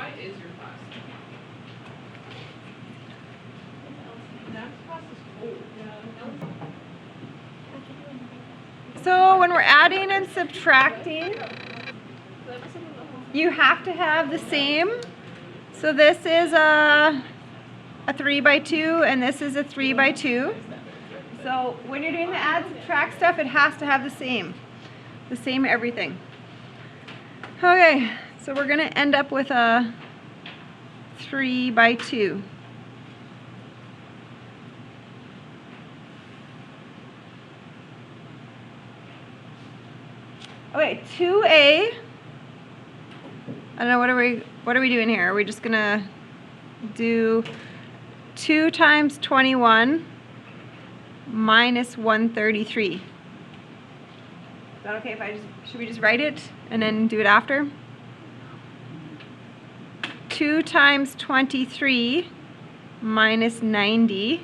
Why is your class? That class is cool. So when we're adding and subtracting, you have to have the same. So this is a 3 by 2 and this is a 3 by 2. So when you're doing the add subtract stuff, it has to have the same everything. Okay, so we're gonna end up with a 3 by 2. Okay, 2a. I don't know, what are we doing here? Are we just gonna do 2 times 21 minus 133? Is that okay if should we just write it and then do it after? 2 times 23 minus 90.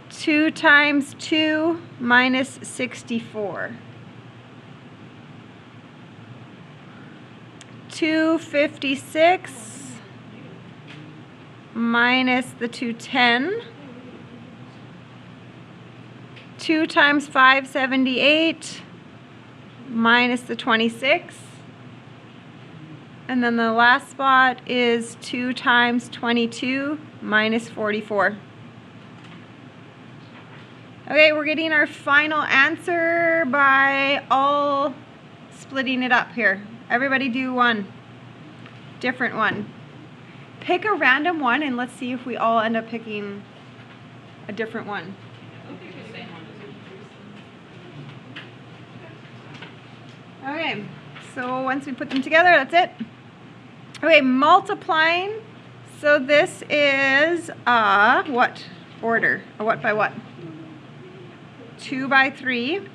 Two times 2 minus 64. 256 minus the 210. 2 times 578 minus the 26. And then the last spot is 2 times 22 minus 44. Okay, we're getting our final answer by all splitting it up here. Everybody do one. Different one. Pick a random one and let's see if we all end up picking a different one. Okay, so once we put them together, that's it. Okay, multiplying. So this is a what order? A what by what? 2 by 3.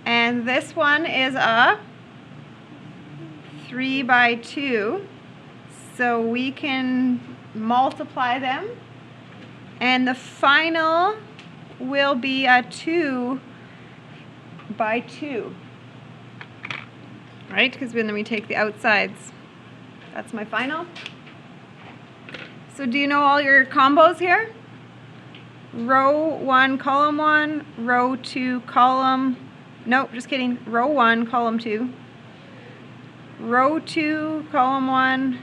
And this one is a 3 by 2. So we can multiply them. And the final will be a 2 by 2. Right? Because then we take the outsides. That's my final. So do you know all your combos here? Row 1, column 1, row 2, column, nope, just kidding, row 1, column 2, row 2, column 1,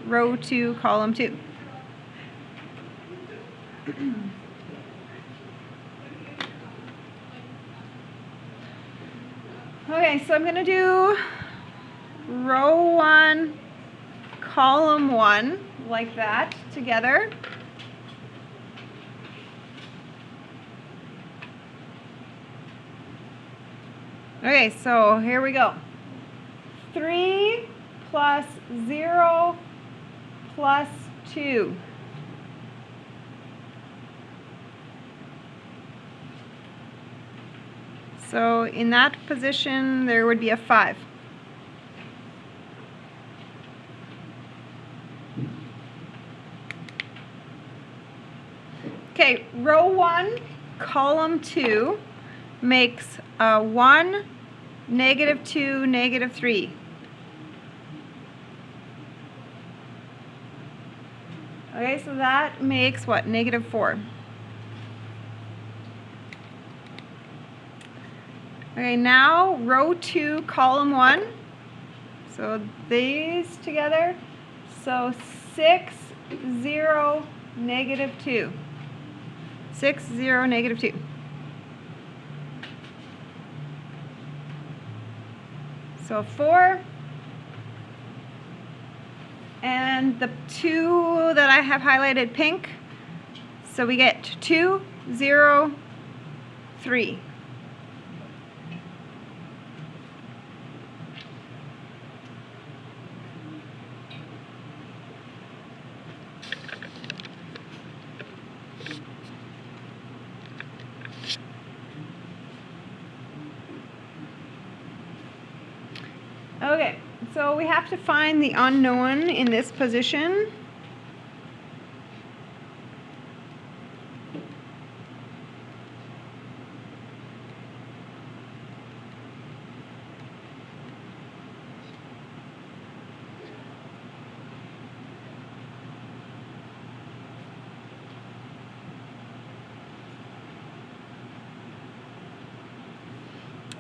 row 2, column 2. Okay, so I'm going to do row 1, column 1, like that, together. Okay, so here we go. 3 plus 0 plus 2. So in that position, there would be a 5. Okay, row 1, column 2 makes 1, negative 2, negative 3. Okay, so that makes what? Negative 4. Okay, now row 2, column 1. So these together. So 6, 0, negative 2. 6, 0, negative 2. So 4. And the 2 that I have highlighted pink. So we get 2, 0, 3. Okay, so we have to find the unknown in this position.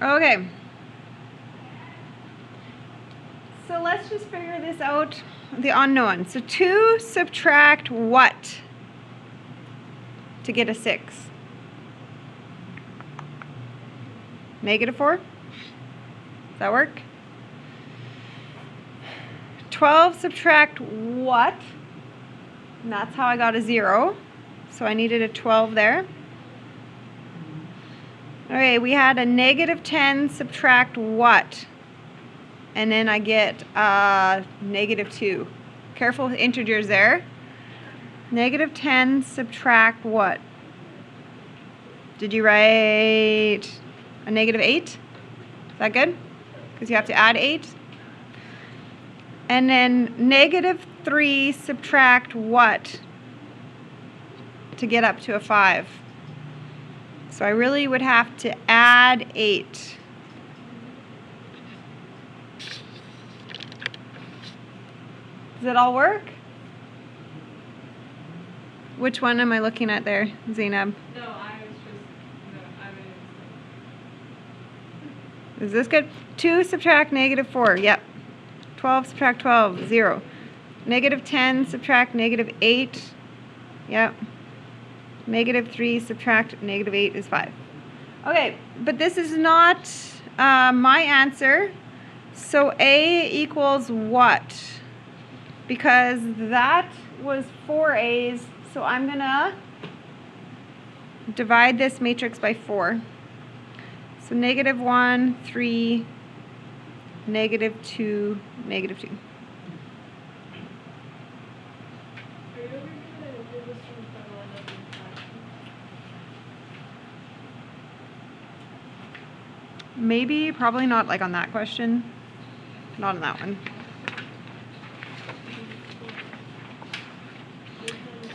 Okay. So let's just figure this out, the unknown. So 2 subtract what to get a 6? -4? Does that work? 12 subtract what? And that's how I got a 0. So I needed a 12 there. Okay, we had a -10 subtract what? And then I get -2. Careful with integers there. -10 subtract what? Did you write a -8? Is that good? Because you have to add 8. And then -3 subtract what to get up to a 5? So I really would have to add 8. Does it all work? Which one am I looking at there, Zainab? No, I was just, no, I mean, Is this good? 2 subtract -4. Yep. 12 subtract 12. 0. -10 subtract -8. Yep. -3 subtract -8 is 5. Okay, but this is not my answer. So A equals what? Because that was 4 A's. So I'm going to divide this matrix by 4. So -1, 3, -2, -2. are you ever gonna do this from Federal Elementary? Maybe, probably not like on that question. Not on that one.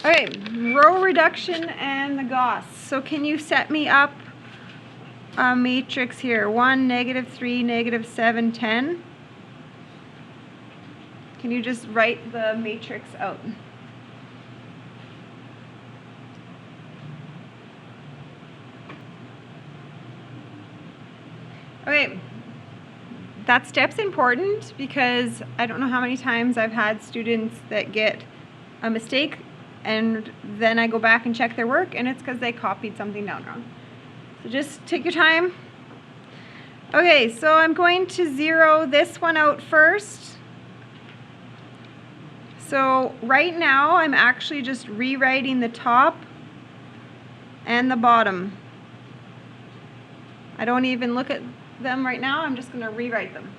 Okay, row reduction and the Gauss. So can you set me up a matrix here? 1, -3, -7, 10. Can you just write the matrix out? Okay, that step's important because I don't know how many times I've had students that get a mistake and then I go back and check their work and it's because they copied something down wrong. So just take your time. Okay, so I'm going to zero this one out first. So right now I'm actually just rewriting the top and the bottom. I don't even look at them right now, I'm just going to rewrite them.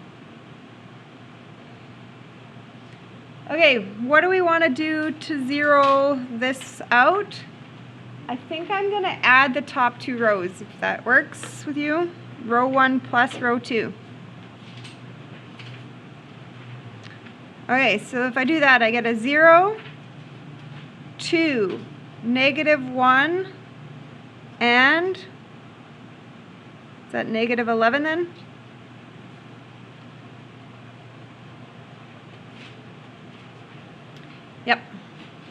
Okay, what do we want to do to zero this out? I think I'm going to add the top 2 rows, if that works with you. Row 1 plus row 2. Okay, so if I do that, I get a 0, 2, -1, and is that -11 then? Yep.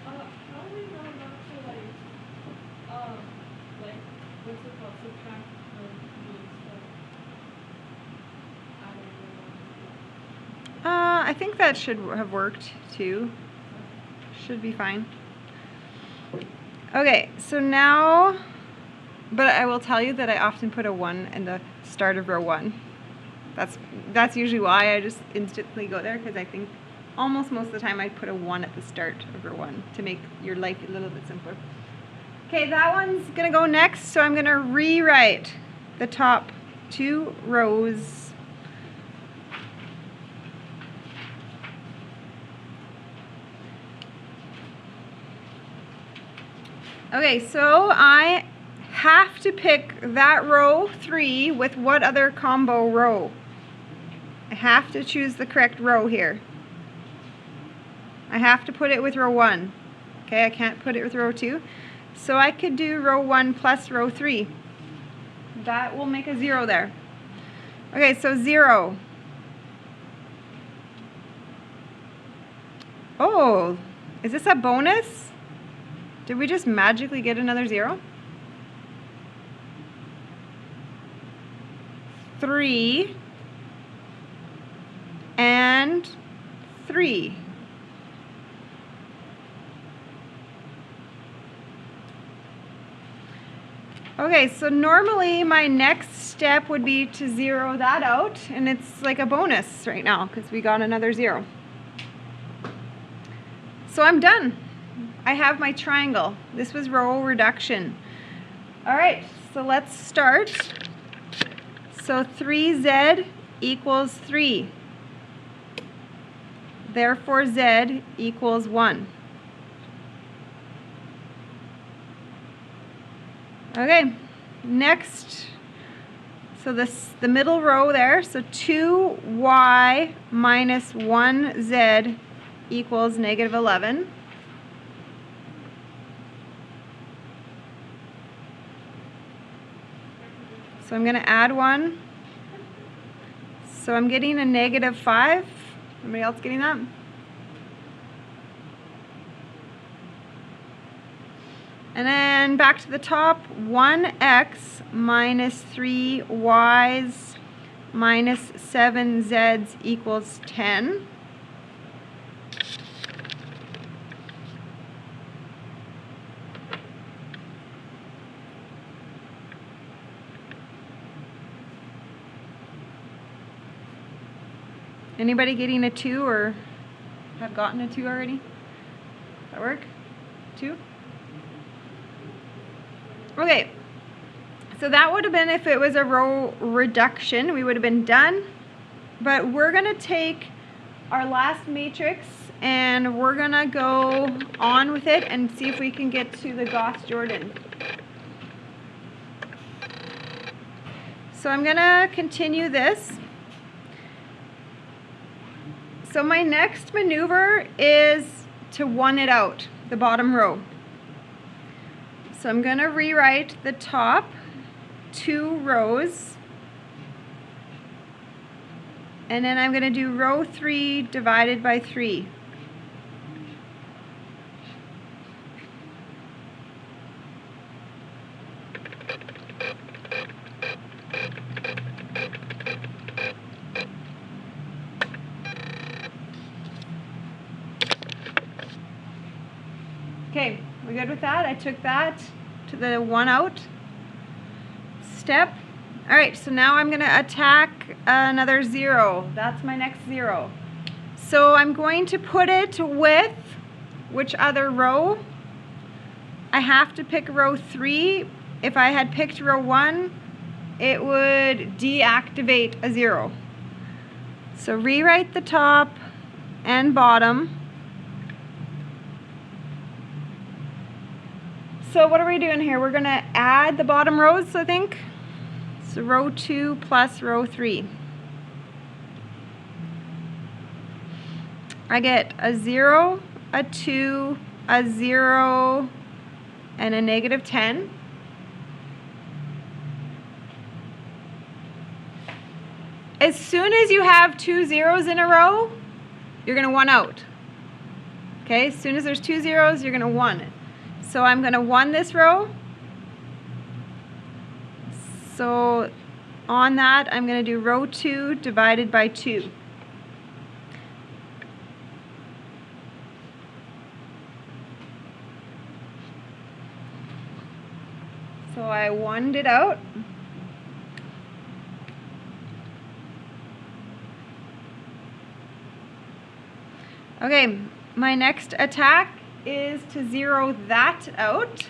How do we know not to like, what's it called, subtract the stuff? I think that should have worked too. Should be fine. Okay, so now, but I will tell you that I often put a 1 in the start of row 1. That's usually why I just instantly go there, because I think almost most of the time I put a 1 at the start of row 1 to make your life a little bit simpler. Okay, that one's gonna go next, so I'm gonna rewrite the top 2 rows. Okay, so I have to pick that row 3 with what other combo row? I have to choose the correct row here. I have to put it with row 1. Okay, I can't put it with row 2. So I could do row 1 plus row 3. That will make a 0 there. Okay, so 0. Oh, is this a bonus? Did we just magically get another 0? 3, and 3. Okay, so normally my next step would be to zero that out, and it's like a bonus right now because we got another 0. So I'm done. I have my triangle. This was row reduction. All right, so let's start. So 3z equals 3. Therefore, z equals 1. Okay, next, so the middle row there, so 2y minus 1z equals negative 11. So I'm going to add 1. So I'm getting a negative 5. Anybody else getting that? And then back to the top, 1x minus 3y's minus 7z's equals 10. Anybody getting a 2 or have gotten a 2 already? Does that work? 2? Okay, so that would have been if it was a row reduction, we would have been done. But we're going to take our last matrix and we're going to go on with it and see if we can get to the Gauss-Jordan. So I'm going to continue this. So my next maneuver is to 1 it out, the bottom row. So I'm going to rewrite the top 2 rows. And then I'm going to do row 3 divided by 3. Okay, we good with that? I took that to the 1 out step. All right, so now I'm going to attack another 0. That's my next 0. So I'm going to put it with which other row? I have to pick row 3. If I had picked row 1, it would deactivate a 0. So rewrite the top and bottom. So what are we doing here? We're going to add the bottom rows, I think. So row 2 plus row 3. I get a 0, a 2, a 0, and a negative 10. As soon as you have 2 zeros in a row, you're going to 1 out. Okay, as soon as there's 2 zeros, you're going to 1 it. So I'm going to 1 this row. So on that, I'm going to do row 2 divided by 2. So I 1'd it out. Okay, my next attack is to 0 that out.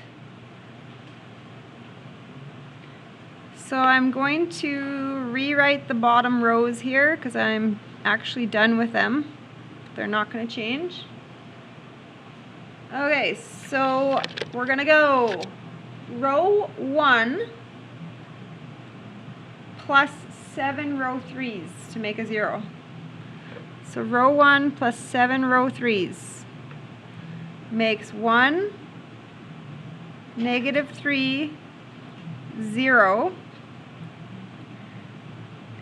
So I'm going to rewrite the bottom rows here because I'm actually done with them. They're not going to change. Okay, so we're going to go row 1 plus 7 row 3's to make a 0. So row 1 plus 7 row 3's makes 1, negative 3, 0.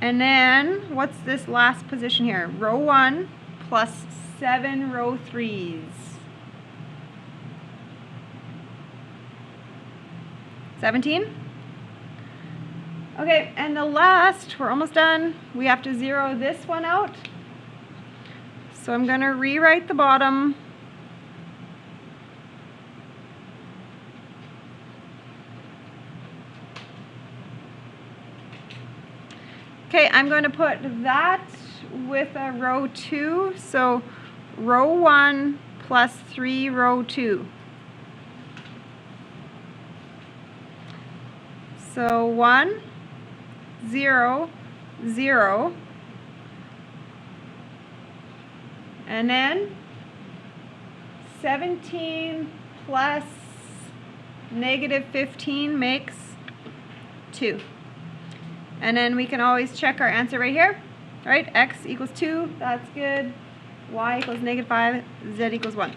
And then, what's this last position here? Row 1 plus 7 row 3's. 17? Okay, and the last, we're almost done. We have to zero this one out. So I'm going to rewrite the bottom. Okay, I'm going to put that with a row 2. So row 1 plus 3 row 2. So 1, 0, 0. And then 17 plus negative 15 makes 2. And then we can always check our answer right here. Right? X equals 2. That's good. Y equals negative 5. Z equals 1.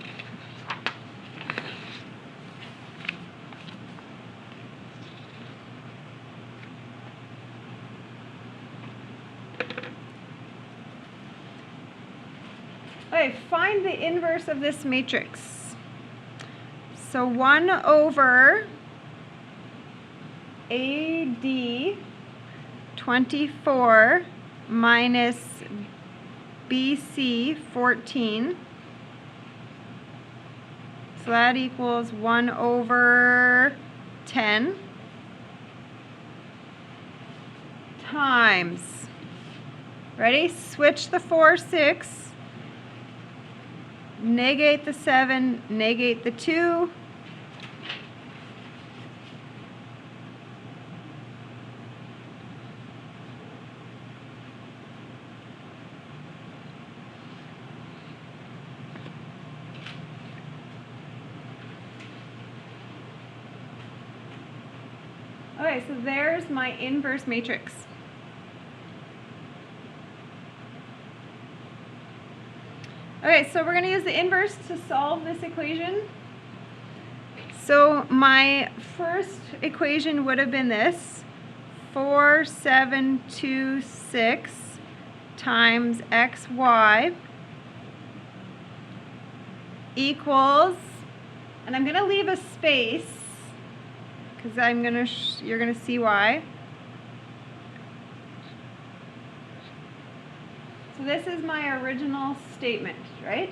Okay, find the inverse of this matrix. So 1 over AD 24 minus BC 14. So that equals 1 over 10 times. Ready? Switch the 4, 6. Negate the 7, negate the 2. Okay, so there's my inverse matrix. Okay, so we're going to use the inverse to solve this equation. So my first equation would have been this. 4, 7, 2, 6 times xy equals, and I'm going to leave a space because you're going to see why. So this is my original statement, right?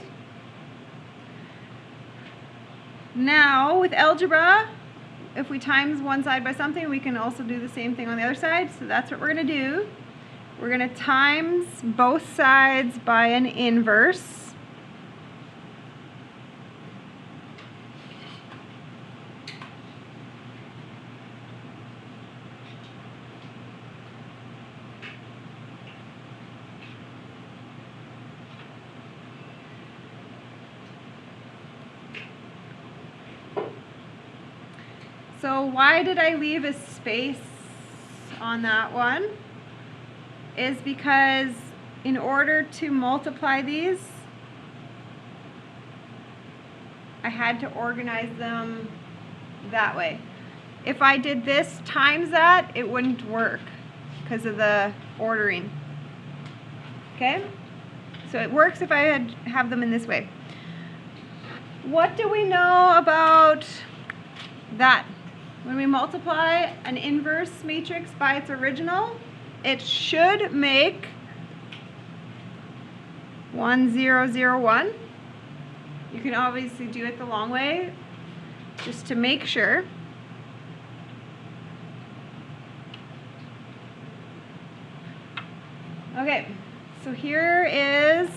Now with algebra, if we times one side by something, we can also do the same thing on the other side. So that's what we're going to do. We're going to times both sides by an inverse. So why did I leave a space on that one? Is because in order to multiply these, I had to organize them that way. If I did this times that, it wouldn't work because of the ordering. Okay? So it works if I have them in this way. What do we know about that? When we multiply an inverse matrix by its original, it should make 1, 0, 0, 1. You can obviously do it the long way, just to make sure. Okay, so here is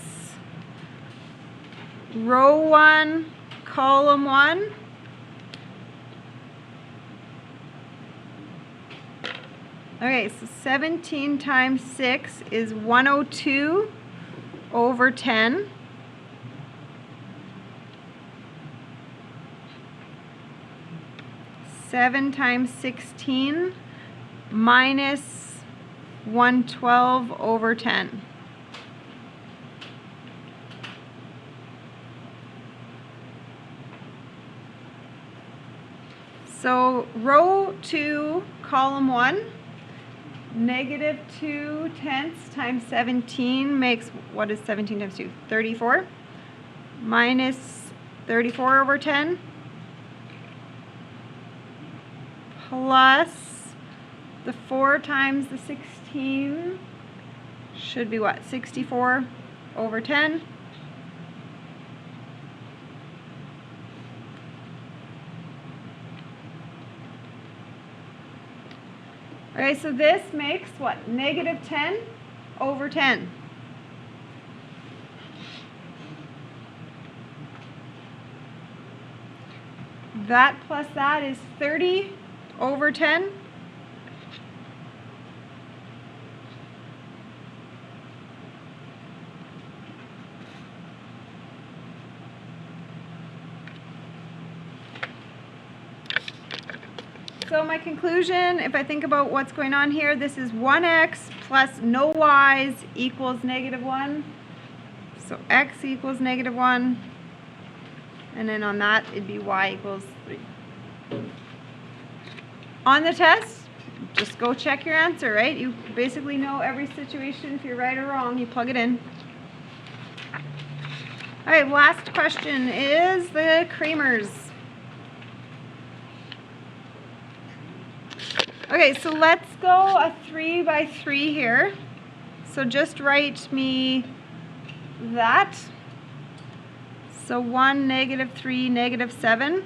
row 1, column 1. Okay, so 17 times 6 is 102 over 10. Seven times 16 minus 112 over 10. So row 2, column 1. Negative 2 tenths times 17 makes, what is 17 times 2? 34. Minus 34 over 10. Plus The 4 times the 16 should be what? 64 over 10. Okay, so this makes what? Negative 10 over 10. That plus that is 30 over 10. So my conclusion, if I think about what's going on here, this is 1x plus no y's equals negative 1. So x equals negative 1. And then on that, it'd be y equals 3. On the test, just go check your answer, right? You basically know every situation. If you're right or wrong, you plug it in. All right, last question is the Kramers. Okay, so let's go a 3 by 3 here. So just write me that. So 1, negative 3, negative 7.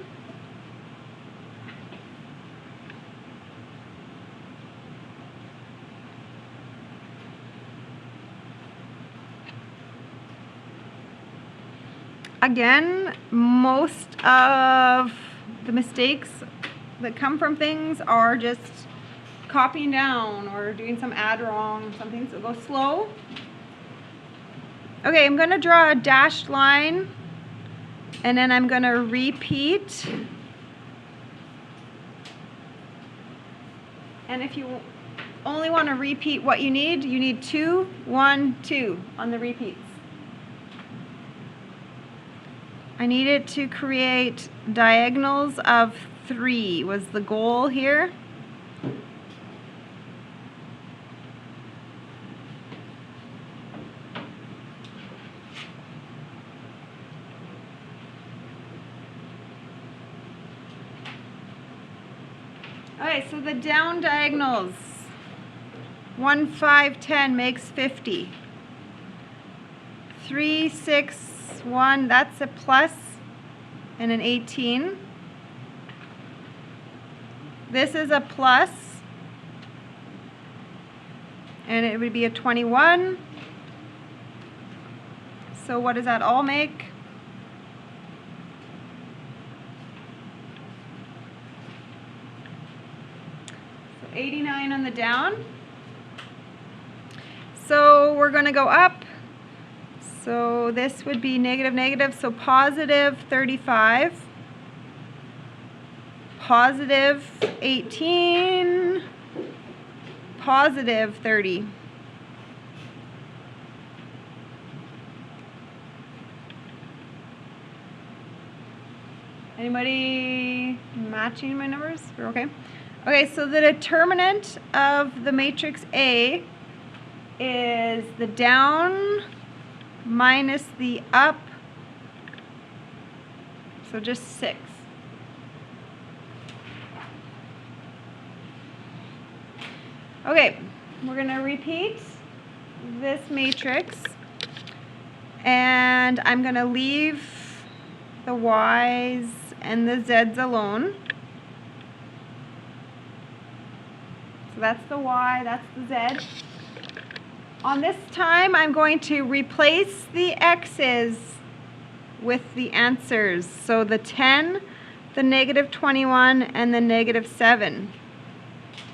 Again, most of the mistakes that come from things are just copying down or doing some add wrong or something, so go slow. Okay, I'm going to draw a dashed line and then I'm going to repeat. And if you only want to repeat what you need 2, 1, 2 on the repeats. I need it to create diagonals of 3 was the goal here. Okay, so the down diagonals, 1, 5, 10 makes 50. 3, 6, 1, that's a plus and an 18. This is a plus, and it would be a 21. So what does that all make? So 89 on the down. So we're going to go up. So this would be negative, negative, so positive 35, positive 18, positive 30. Anybody matching my numbers? We're okay? Okay, so the determinant of the matrix A is the down minus the up, so just 6. Okay, we're going to repeat this matrix, and I'm going to leave the y's and the z's alone. So that's the y, that's the z. On this time, I'm going to replace the x's with the answers. So the 10, the negative 21, and the negative 7.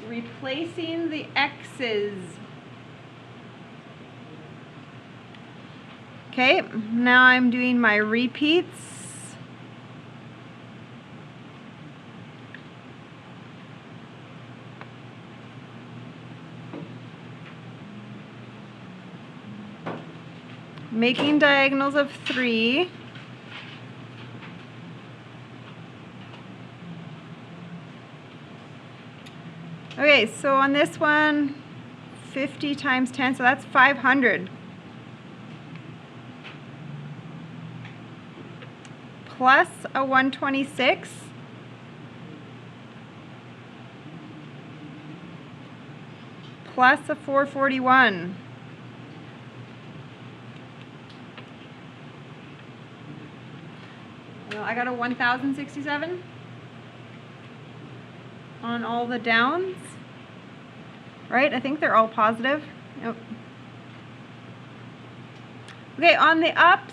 Replacing the x's. Okay, now I'm doing my repeats. Making diagonals of 3. Okay, so on this one, 50 times 10, so that's 500. Plus a 126. plus a 441. Well, I got a 1067 on all the downs, right? I think they're all positive. Yep. Okay, on the ups,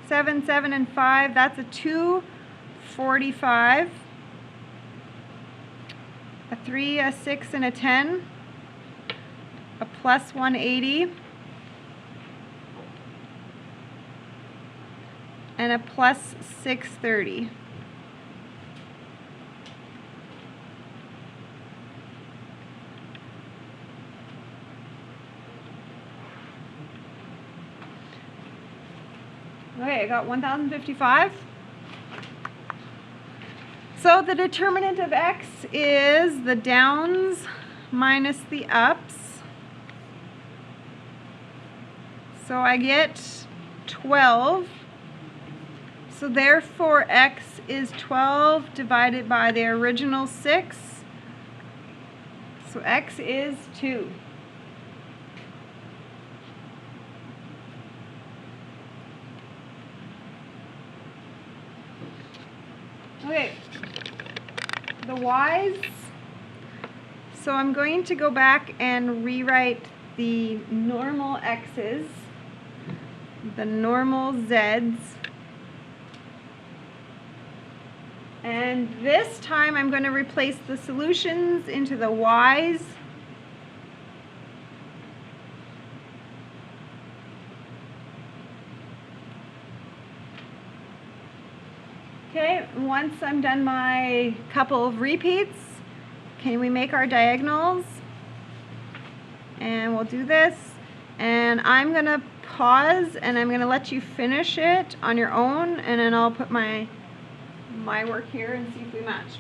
7, 7, and 5, that's a 245. A 3, a 6, and a 10. A plus 180. And a plus 630. Okay, I got 1055. So the determinant of x is the downs minus the ups. So I get 12. So therefore x is 12 divided by the original 6. So x is 2. Okay, the y's. So I'm going to go back and rewrite the normal x's, the normal z's. And this time I'm going to replace the solutions into the y's. Okay, once I'm done my couple of repeats, can we make our diagonals? And we'll do this. And I'm going to pause and I'm going to let you finish it on your own, and then I'll put my work here and see if we match.